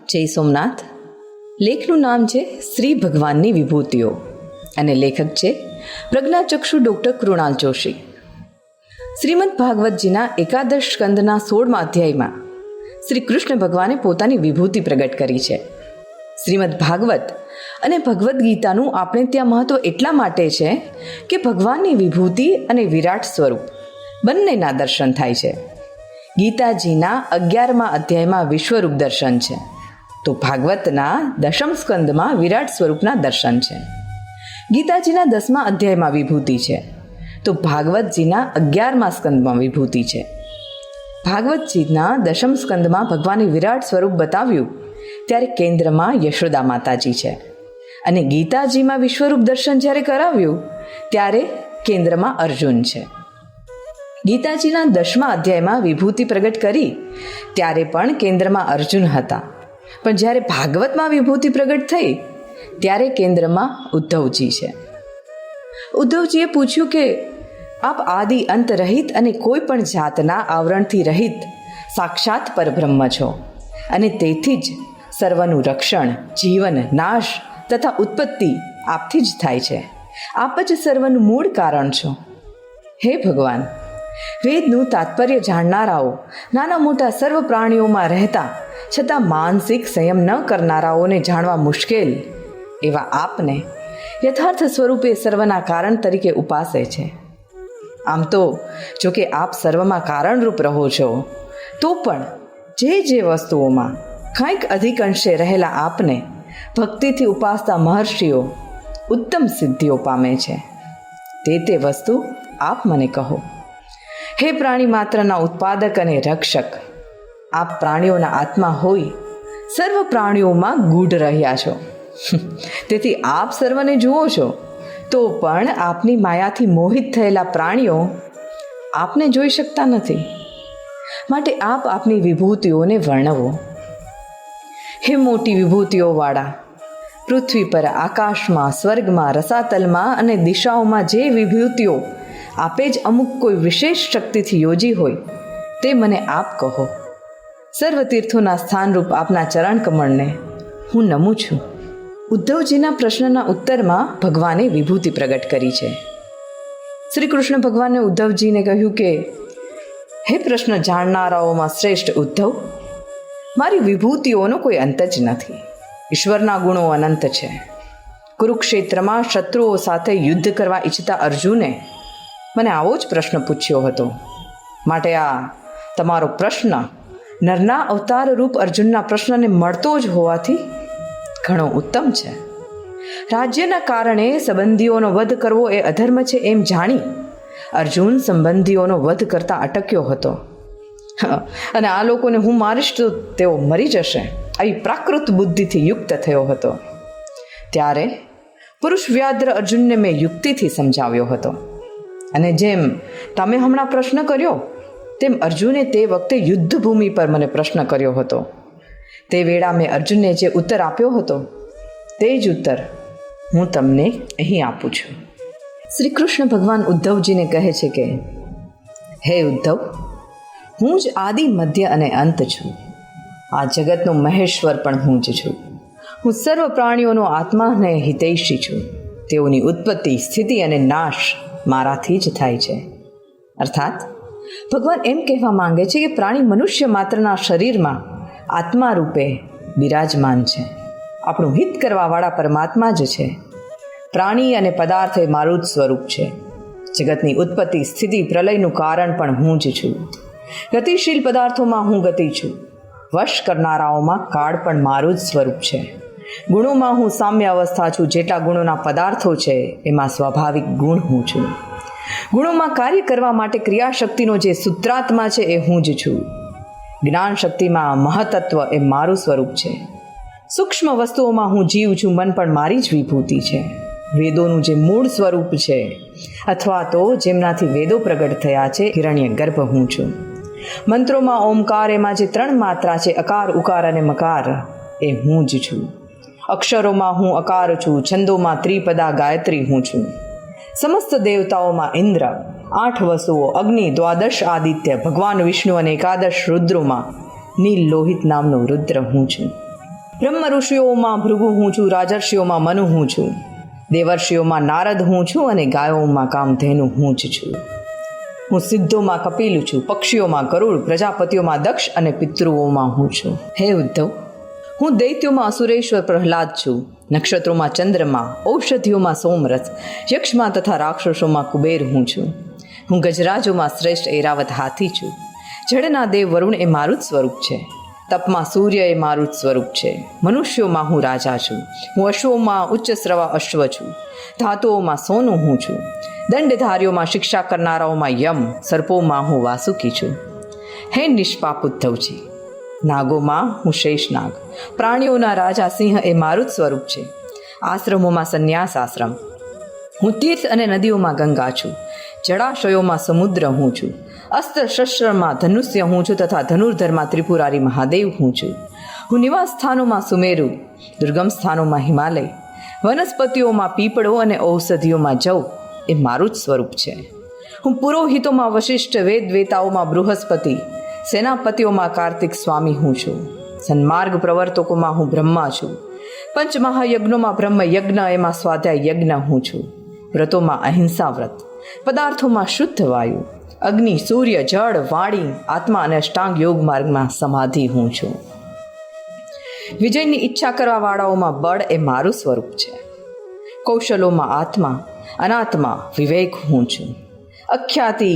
જય સોમનાથ. લેખનું નામ છે શ્રી ભગવાનની વિભૂતિઓ અને લેખક છે પ્રજ્ઞાચક્ષુ ડૉક્ટર કૃણાલ જોશી. શ્રીમદ ભાગવતજીના એકાદશ સ્કંદના 16મા અધ્યાયમાં શ્રી કૃષ્ણ ભગવાને પોતાની વિભૂતિ પ્રગટ કરી છે. શ્રીમદ ભાગવત અને ભગવદ્ ગીતાનું આપણે ત્યાં મહત્વ એટલા માટે છે કે ભગવાનની વિભૂતિ અને વિરાટ સ્વરૂપ બંનેના દર્શન થાય છે. ગીતાજીના 11મા અધ્યાયમાં વિશ્વરૂપ દર્શન છે, તો ભાગવતના 10મ સ્કંદમાં વિરાટ સ્વરૂપના દર્શન છે. ગીતાજીના 10મા અધ્યાયમાં વિભૂતિ છે, તો ભાગવતજીના 11મા સ્કંદમાં વિભૂતિ છે. ભાગવતજીના 10મ સ્કંદમાં ભગવાને વિરાટ સ્વરૂપ બતાવ્યું ત્યારે કેન્દ્રમાં યશોદા માતાજી છે, અને ગીતાજીમાં વિશ્વરૂપ દર્શન જ્યારે કરાવ્યું ત્યારે કેન્દ્રમાં અર્જુન છે. ગીતાજીના 10મા અધ્યાયમાં વિભૂતિ પ્રગટ કરી ત્યારે પણ કેન્દ્રમાં અર્જુન હતા, પણ જ્યારે ભાગવતમાં વિભૂતિ પ્રગટ થઈ ત્યારે કેન્દ્રમાં ઉદ્ધવજી છે. ઉદ્ધવજીએ પૂછ્યું કે આપ આદિ અંત રહિત અને કોઈ પણ જાતના આવરણથી રહિત સાક્ષાત પરબ્રહ્મ છો, અને તેથી જ સર્વનું રક્ષણ, જીવન, નાશ તથા ઉત્પત્તિ આપથી જ થાય છે. આપ જ સર્વનું મૂળ કારણ છો. હે ભગવાન, વેદનું તાત્પર્ય જાણનારાઓ, નાના મોટા સર્વ પ્રાણીઓમાં રહેતા છતાં માનસિક સંયમ ન કરનારાઓને જાણવા મુશ્કેલ એવા આપને યથાર્થ સ્વરૂપે સર્વના કારણ તરીકે ઉપાસે છે. આમ તો જો કે આપ સર્વમાં કારણરૂપ રહો છો, તો પણ જે વસ્તુઓમાં કંઈક અધિક અંશે રહેલા આપને ભક્તિથી ઉપાસતા મહર્ષિઓ ઉત્તમ સિદ્ધિઓ પામે છે. તે વસ્તુ આપ મને કહો. હે પ્રાણી માત્રના ઉત્પાદક અને રક્ષક, આપ પ્રાણીઓના આત્મા હોઈ સર્વ પ્રાણીઓમાં ગૂઢ રહ્યા છો. તેથી આપ સર્વને જુઓ છો, તો પણ આપની માયાથી મોહિત થયેલા પ્રાણીઓ આપને જોઈ શકતા નથી. માટે આપ આપની વિભૂતિઓને વર્ણવો. હે મોટી વિભૂતિઓવાળા, પૃથ્વી પર, આકાશમાં, સ્વર્ગમાં, રસાતલમાં અને દિશાઓમાં જે વિભૂતિઓ આપે જ અમુક કોઈ વિશેષ શક્તિથી યોજી હોય તે મને આપ કહો. સર્વ તીર્થોના સ્થાનરૂપ આપના ચરણ કમળને હું નમું છું. ઉદ્ધવજીના પ્રશ્નના ઉત્તરમાં ભગવાને વિભૂતિ પ્રગટ કરી છે. શ્રી કૃષ્ણ ભગવાને ઉદ્ધવજીને કહ્યું કે હે પ્રશ્ન જાણનારાઓમાં શ્રેષ્ઠ ઉદ્ધવ, મારી વિભૂતિઓનો કોઈ અંત જ નથી. ઈશ્વરના ગુણો અનંત છે. કુરુક્ષેત્રમાં શત્રુઓ સાથે યુદ્ધ કરવા ઈચ્છતા અર્જુને મને આવો જ પ્રશ્ન પૂછ્યો હતો. માટે આ તમારો પ્રશ્ન નરના અવતાર રૂપ અર્જુનના પ્રશ્નને મળતો જ હોવાથી ઘણો ઉત્તમ છે. રાજ્યના કારણે સંબંધીઓનો વધ કરવો એ અધર્મ છે એમ જાણી અર્જુન સંબંધીઓનો વધ કરતા અટક્યો હતો, અને આ લોકોને હું મારીશ તો તેઓ મરી જશે આવી પ્રાકૃત બુદ્ધિથી યુક્ત થયો હતો. ત્યારે પુરુષ વ્યાદ્ર અર્જુનને મેં યુક્તિથી સમજાવ્યો હતો, અને જેમ તમે હમણાં પ્રશ્ન કર્યો તેમ અર્જુને તે વખતે યુદ્ધભૂમિ પર મને પ્રશ્ન કર્યો હતો. તે વેળા મેં અર્જુનને જે ઉત્તર આપ્યો હતો તે જ ઉત્તર હું તમને અહીં આપું છું. શ્રી કૃષ્ણ ભગવાન ઉદ્ધવજીને કહે છે કે હે ઉદ્ધવ, હું જ આદિ, મધ્ય અને અંત છું. આ જગતનો મહેશ્વર પણ હું જ છું. હું સર્વ પ્રાણીઓનો આત્મા અને હિતૈષી છું. તેઓની ઉત્પત્તિ, સ્થિતિ અને નાશ મારાથી જ થાય છે. અર્થાત ભગવાન એમ કહેવા માંગે છે કે પ્રાણી મનુષ્ય માત્રના શરીરમાં આત્મા રૂપે બિરાજમાન છે. આપણું હિત કરવાવાળા પરમાત્મા જ છે. પ્રાણી અને પદાર્થ એ મારું જ સ્વરૂપ છે. જગતની ઉત્પત્તિ, સ્થિતિ, પ્રલયનું કારણ પણ હું જ છું. ગતિશીલ પદાર્થોમાં હું ગતિ છું. વશ કરનારાઓમાં કાળ પણ મારું જ સ્વરૂપ છે. ગુણોમાં હું સામ્ય અવસ્થા છું. જેટલા ગુણોના પદાર્થો છે એમાં સ્વાભાવિક ગુણ હું છું. ગુણોમાં કાર્ય કરવા માટે ક્રિયાશક્તિનો જે સૂત્રાત્મા છે એ હું જ છું. જ્ઞાન શક્તિમાં મહતત્વ એ મારું સ્વરૂપ છે. સૂક્ષ્મ વસ્તુઓમાં હું જીવ છું. મન પણ મારી જ વિભૂતિ છે. વેદોનું જે મૂળ સ્વરૂપ છે, અથવા તો જેમનાથી વેદો પ્રગટ થયા છે, હિરણ્ય ગર્ભ હું છું. મંત્રોમાં ઓમકાર, એમાં જે 3 માત્રા છે, અકાર, ઉકાર અને મકાર, એ હું જ છું. અક્ષરોમાં હું અકાર છું. છંદોમાં ત્રિપદા ગાયત્રી હું છું. સમસ્ત દેવતાઓમાં ઇન્દ્ર, 8 વસુઓ, અગ્નિ, 12 આદિત્ય, ભગવાન વિષ્ણુ અને 11 રુદ્રોમાં નીલ લોહિત નામનો રુદ્ર હું છું. બ્રહ્મ ઋષિઓમાં ભૃગુ હું છું, રાજર્ષિઓમાં મનુ હું છું, દેવર્ષિઓમાં નારદ હું છું અને ગાયોમાં કામધેનુ હું જ છું. હું સિદ્ધોમાં કપિલ છું, પક્ષીઓમાં ગરુડ, પ્રજાપતિઓમાં દક્ષ અને પિતૃઓમાં હું છું. હે ઉદ્ધવ, હું દૈત્યોમાં અસુરેશ્વર પ્રહલાદ છું, નક્ષત્રોમાં ચંદ્રમા, ઔષધિઓમાં સોમરસ, યક્ષમાં તથા રાક્ષસોમાં કુબેર હું છું. હું ગજરાજોમાં શ્રેષ્ઠ એરાવત હાથી છું. જળના દેવ વરુણ એ મારું જ સ્વરૂપ છે. તપમાં સૂર્ય એ મારું જ સ્વરૂપ છે. મનુષ્યોમાં હું રાજા છું. હું અશ્વોમાં ઉચ્ચસ્રવા અશ્વ છું. ધાતુઓમાં સોનું હું છું. દંડધારીઓમાં શિક્ષા કરનારાઓમાં યમ, સર્પોમાં હું વાસુકી છું. હે નિષ્પાપ ઉદ્ધવજી, નાગોમાં હું શેષનાગ, પ્રાણીઓના રાજા સિંહ એ મારું જ સ્વરૂપ છે. આશ્રમોમાં સંન્યાસ આશ્રમ, હું તીર્થ અને નદીઓમાં ગંગા છું. જળાશયોમાં સમુદ્ર હું છું. અસ્ત્ર શસ્ત્રમાં ધનુષ્ય હું છું તથા ધનુર્ધરમાં ત્રિપુરારી મહાદેવ હું છું. હું નિવાસ સ્થાનોમાં સુમેરુ, દુર્ગમ સ્થાનોમાં હિમાલય, વનસ્પતિઓમાં પીપળો અને ઔષધિઓમાં જવ એ મારું જ સ્વરૂપ છે. હું પુરોહિતોમાં વશિષ્ઠ, વેદવેતાઓમાં બૃહસ્પતિ, સેનાપતિઓમાં કાર્તિક સ્વામી હું છું. સન્માર્ગ પ્રવર્તકોમાં હું બ્રહ્મા છું. પંચમહાયજ્ઞોમાં બ્રહ્મ યજ્ઞ એમાં સ્વાધ્યાય યજ્ઞ હું છું. વ્રતોમાં અહિંસા વ્રત, પદાર્થોમાં શુદ્ધ વાયુ, અગ્નિ, સૂર્ય, જળ, વાણી, આત્મા અને અષ્ટાંગ યોગ માર્ગમાં સમાધિ હું છું. વિજયની ઈચ્છા કરવા વાળાઓમાં બળ એ મારું સ્વરૂપ છે. કૌશલોમાં આત્મા, અનાત્મા, વિવેક હું છું. અખ્યાતિ,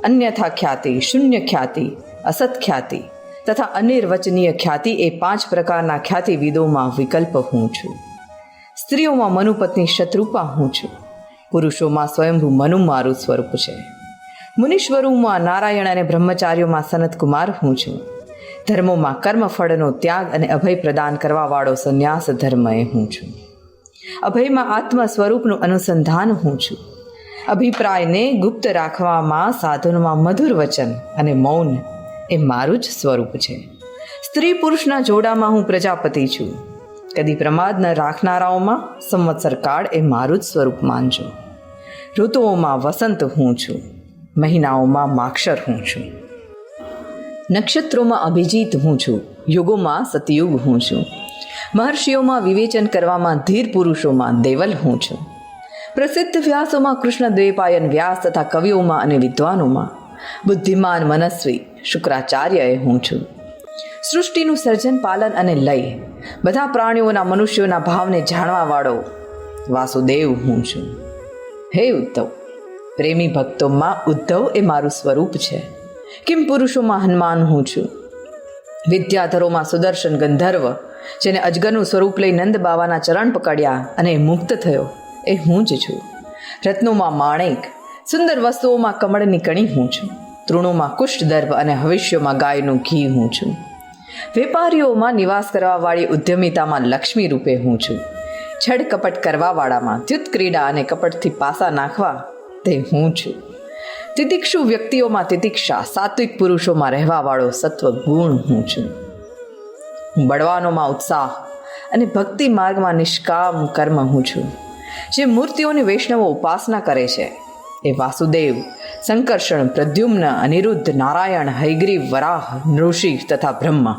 અન્યથા ખ્યાતિ, શૂન્ય ખ્યાતિ, અસત ખ્યાતિ તથા અનિર્વચનીય ખ્યાતિ એ 5 પ્રકારના ખ્યાતિવિદોમાં વિકલ્પ હું છું. સ્ત્રીઓમાં મનુપત્ની શત્રુપા હું છું. પુરુષોમાં સ્વયંભૂ મનુ મારું સ્વરૂપ છે. મુનીશ્વરોમાં નારાયણ અને બ્રહ્મચારીઓમાં સનતકુમાર હું છું. ધર્મોમાં કર્મફળનો ત્યાગ અને અભય પ્રદાન કરવાવાળો સંન્યાસ ધર્મ એ હું છું. અભયમાં આત્મ સ્વરૂપનું અનુસંધાન હું છું. અભિપ્રાયને ગુપ્ત રાખવામાં સાધનમાં મધુર વચન અને મૌન એ મારું જ સ્વરૂપ છે. સ્ત્રી પુરુષના જોડામાં હું પ્રજાપતિ છું. કદી પ્રમાદ ન રાખનારાઓમાં સંવત્સર કાળ એ મારું જ સ્વરૂપ માનજો. ઋતુઓમાં વસંત હું છું. મહિનાઓમાં માક્ષર હું છું. નક્ષત્રોમાં અભિજીત હું છું. યુગોમાં સતયુગ હું છું. મહર્ષિઓમાં વિવેચન કરવામાં ધીર, પુરુષોમાં દેવલ હું છું. પ્રસિદ્ધ વ્યાસોમાં કૃષ્ણ દ્વૈપાયન વ્યાસ તથા કવિઓમાં અને વિદ્વાનોમાં બુદ્ધિમાન મનસ્વી શુક્રાચાર્ય એ હું છું. સૃષ્ટિનું સર્જન, પાલન અને લય, બધા પ્રાણીઓના, મનુષ્યોના ભાવને જાણવાવાળો વાસુદેવ હું છું. હે ઉદ્ધવ, પ્રેમી ભક્તોમાં ઉદ્ધવ એ મારું સ્વરૂપ છે. કિમ પુરુષોમાં હનુમાન હું છું. વિદ્યાધરોમાં સુદર્શન ગંધર્વ, જેને અજગરનું સ્વરૂપ લઈ નંદ બાવાના ચરણ પકડ્યા અને મુક્ત થયો એ હું જ છું. રત્નોમાં માણેક, સુંદર વસ્તુઓમાં કમળની કણી હું છું. તૃણોમાં કુષ્ઠદર્ભ અને હવિષ્યોમાં ગાયનું ઘી હું છું. વેપારીઓમાં નિવાસ કરવાવાળી ઉદ્યમિતામાં લક્ષ્મી રૂપે હું છું. છડ કપટ કરવાવાળામાં દ્યુત ક્રીડા અને કપટથી પાસા નાખવા તે હું છું. તિતિક્ષુ વ્યક્તિઓમાં તિતિક્ષા, સાત્વિક પુરુષોમાં રહેવાવાળો સત્વ ગુણ હું છું. હું બળવાનોમાં ઉત્સાહ અને ભક્તિ માર્ગમાં નિષ્કામ કર્મ હું છું. જે મૂર્તિઓની વૈષ્ણવો ઉપાસના કરે છે એ વાસુદેવ, સંકર્ષણ, પ્રદ્યુમ્ન, અનિરુદ્ધ, નારાયણ, હયગ્રીવ, વરાહ, નૃષિ તથા બ્રહ્મા.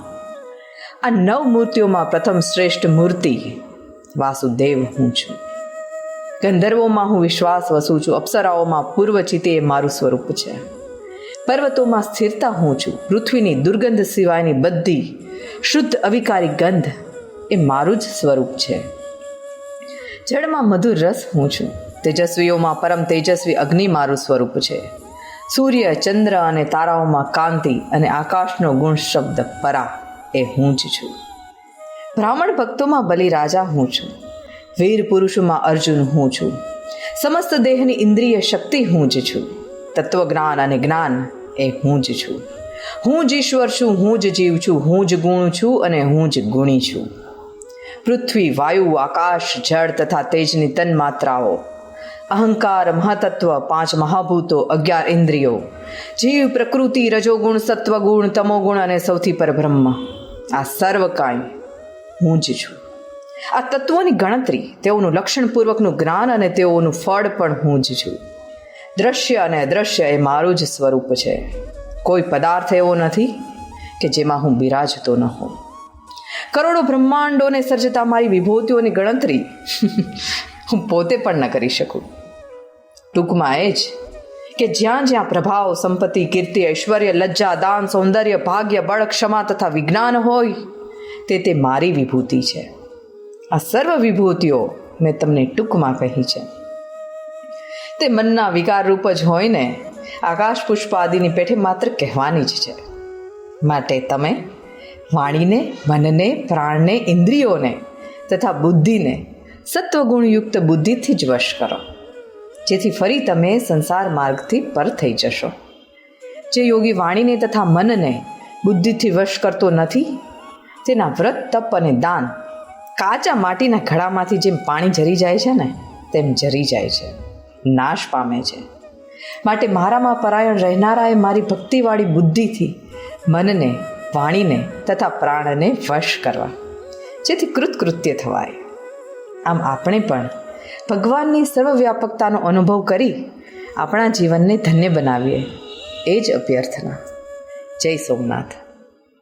આ 9 મૂર્તિઓમાં પ્રથમ શ્રેષ્ઠ મૂર્તિ વાસુદેવ હું છું. ગંધર્વોમાં હું વિશ્વાસ વસું છું. અપ્સરાઓમાં પૂર્વચિતે એ મારું સ્વરૂપ છે. પર્વતોમાં સ્થિરતા હું છું. પૃથ્વીની દુર્ગંધ સિવાયની બધી શુદ્ધ અવિકારી ગંધ એ મારું જ સ્વરૂપ છે. જળમાં મધુર રસ હું છું. તેજસ્વીઓમાં પરમ તેજસ્વી અગ્નિ મારું સ્વરૂપ છે. સૂર્ય, ચંદ્ર અને તારાઓમાં કાંતિ અને આકાશનો ગુણ શબ્દ પરા એ હું જ છું. બ્રાહ્મણ ભક્તોમાં બલિ રાજા હું છું. વીર પુરુષોમાં અર્જુન હું છું. સમસ્ત દેહની ઇન્દ્રિય શક્તિ હું જ છું. તત્વજ્ઞાન અને જ્ઞાન એ હું જ છું. હું જ ઈશ્વર છું, હું જ જીવ છું, હું જ ગુણ છું અને હું જ ગુણી છું. પૃથ્વી, વાયુ, આકાશ, જળ તથા તેજની તન માત્રાઓ, અહંકાર, મહાતત્વ, 5 મહાભૂતો, 11 ઇન્દ્રિયો, જીવ, પ્રકૃતિ, રજોગુણ, સત્વગુણ, તમોગુણ અને સૌથી પરબ્રહ્મ, આ સર્વ કાંઈ હું જ છું. આ તત્વોની ગણતરી, તેઓનું લક્ષણપૂર્વકનું જ્ઞાન અને તેઓનું ફળ પણ હું જ છું. દ્રશ્ય અને અદ્રશ્ય એ મારું જ સ્વરૂપ છે. કોઈ પદાર્થ એવો નથી કે જેમાં હું બિરાજતો ન હોઉં. કરોડો બ્રહ્માંડોને સર્જતા મારી વિભૂતિઓની ગણતરી હું પોતે પણ ન કરી શકું. ટૂંકમાં એ જ કે જ્યાં જ્યાં પ્રભાવ, સંપત્તિ, કીર્તિ, ઐશ્વર્ય, લજ્જા, દાન, સૌંદર્ય, ભાગ્ય, બળ, ક્ષમા તથા વિજ્ઞાન હોય તે મારી વિભૂતિ છે. આ સર્વ વિભૂતિઓ મેં તમને ટૂંકમાં કહી છે. તે મનના વિકાર રૂપ જ હોય ને આકાશ પુષ્પ આદિની પેઠે માત્ર કહેવાની જ છે. માટે તમે વાણીને, મનને, પ્રાણને, ઇન્દ્રિયોને તથા બુદ્ધિને સત્વગુણયુક્ત બુદ્ધિથી જ વશ કરો, જેથી ફરી તમે સંસાર માર્ગથી પર થઈ જશો. જે યોગી વાણીને તથા મનને બુદ્ધિથી વશ કરતો નથી, તેના વ્રત, તપ અને દાન કાચા માટીના ઘડામાંથી જેમ પાણી ઝરી જાય છે ને તેમ ઝરી જાય છે, નાશ પામે છે. માટે મારામાં પરાયણ રહેનારાએ મારી ભક્તિવાળી બુદ્ધિથી મનને, વાણીને તથા પ્રાણને વશ કરવા, જેથી કૃતકૃત્ય થવાય. આમ આપણે પણ ભગવાનની સર્વવ્યાપકતાનો અનુભવ કરી આપણા જીવનને ધન્ય બનાવીએ, એ જ અભ્યર્થના. જય સોમનાથ.